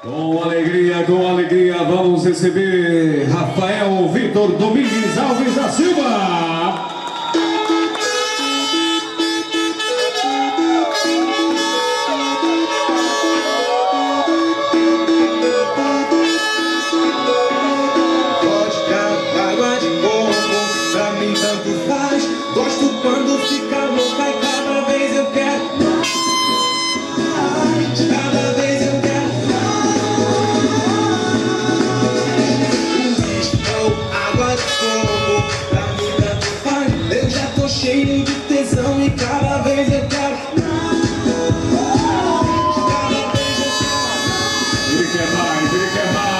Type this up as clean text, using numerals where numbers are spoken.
Com alegria, vamos receber Rafael Vitor Domingues Alves da Silva. Vodka, água de coco, pra mim tanto faz. Gosto quando fica louca e cada vez eu quero mais. Cada vez eu quero água de fogo, pra mim tanto faz. Eu já tô cheio de tesão e cada vez eu quero mais. Cada vez eu quero mais. Ele quer mais, ele quer mais.